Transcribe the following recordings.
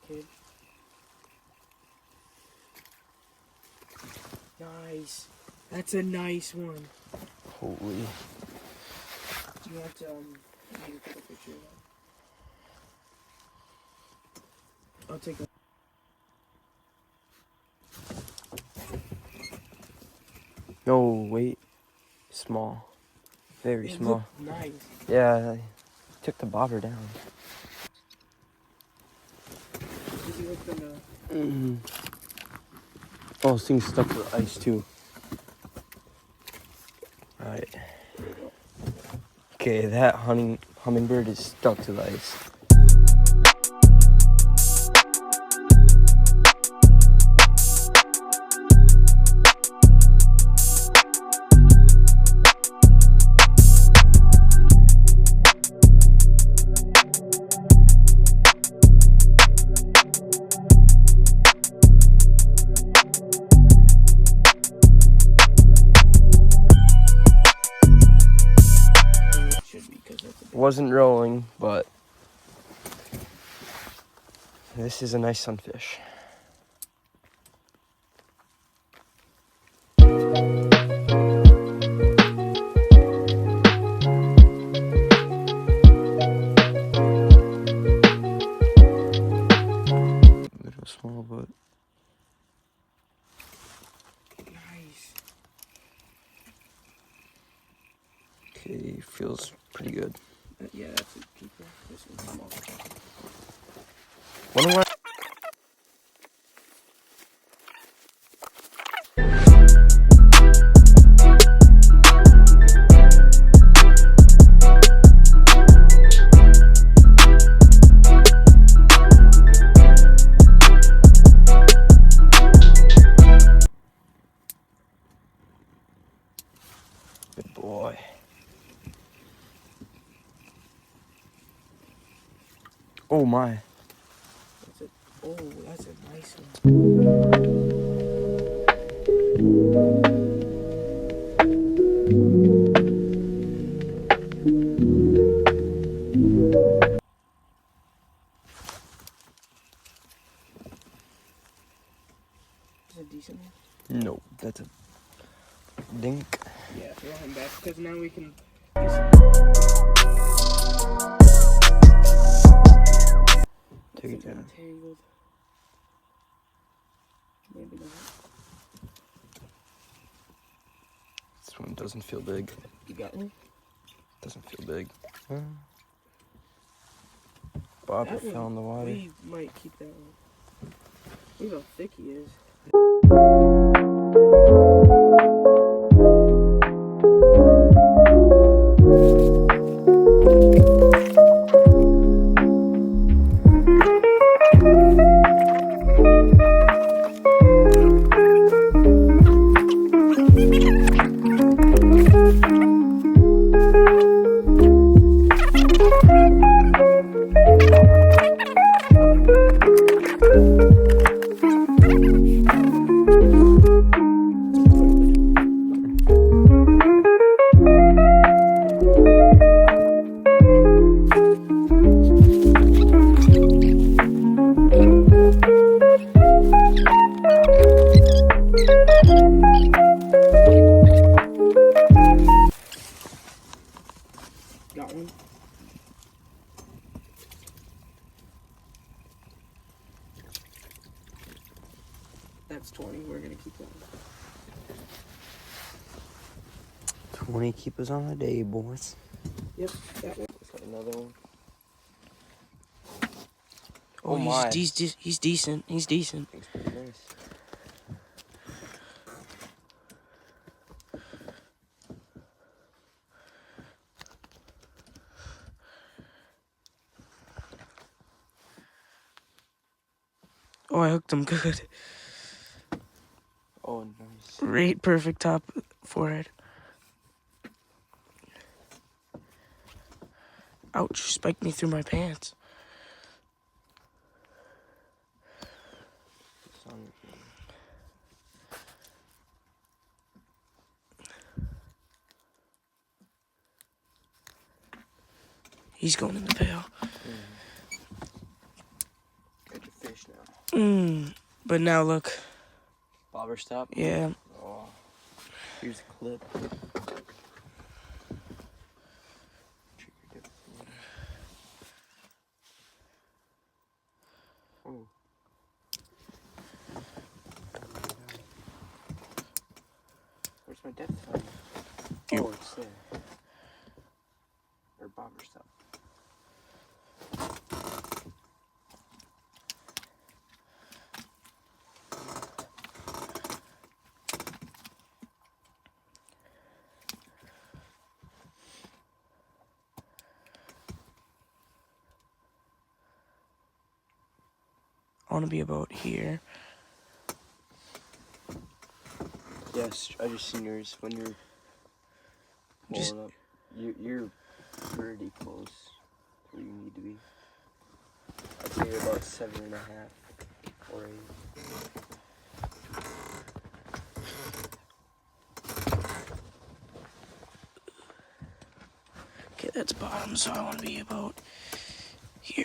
kid. Nice. That's a nice one. Holy. Do you want to maybe take a picture of that? I'll take a. No, wait. Small. Very It small. looked nice. Yeah, I took the bobber down. Does he look like a... Mm. Oh, this thing's stuck to the ice too. Alright. Okay, that hummingbird is stuck to the ice. Wasn't rolling, but this is a nice sunfish. Little small, but Nice. okay, feels pretty good. Yeah, that's a keeper. This one's small. Wonder why. Good boy. Oh my. That's a nice one. Is it a decent one? No, that's a dink. Yeah, throw him back because now we can. Take it down. Entangled. Maybe not. This one doesn't feel big. You got one? Doesn't feel big. Bobber fell in the water. We might keep that one. Look how thick he is. Got one. That's 20. We're gonna keep that one. 20 keepers on a day, boys. Yep, that one. Let's got another one. Oh, my. he's decent. He's decent. Looks pretty nice. Oh, I hooked him good. Oh, nice. Right, perfect top forehead. Ouch, spiked me through my pants. He's going in the pail. Got your fish. fish now. But now look. Bobber stop? Yeah. Oh. Here's a clip. Oh. Where's my depth finder? Oh, it's there. Or bobber stop. I want to be about here. Yes, I just seen yours when you're Just- pulling up. You're pretty close to where you need to be. I'd say you're about 7.5 or 8. Okay, that's bottom, so I want to be about here.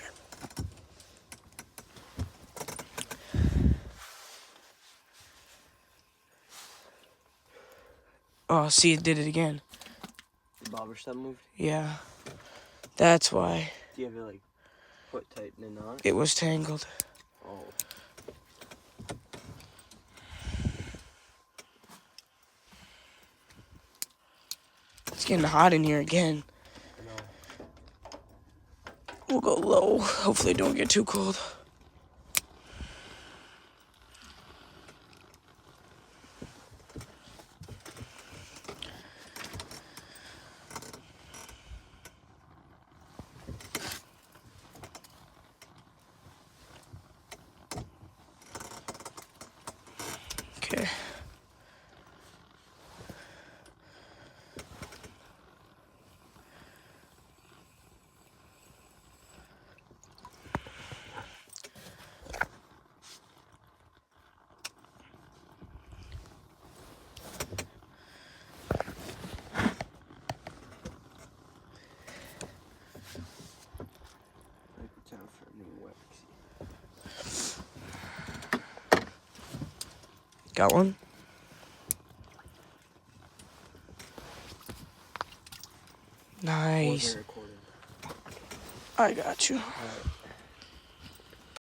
Oh, see, it did it again. The bobber stop moved? Yeah. That's why Do you have it like foot tight in a knot? it was tangled. Oh. It's getting hot in here again. No. We'll go low. Hopefully, it don't get too cold. Okay. Like it's time for a new wax. Got one? Nice. Wasn't recording. I got you. Alright.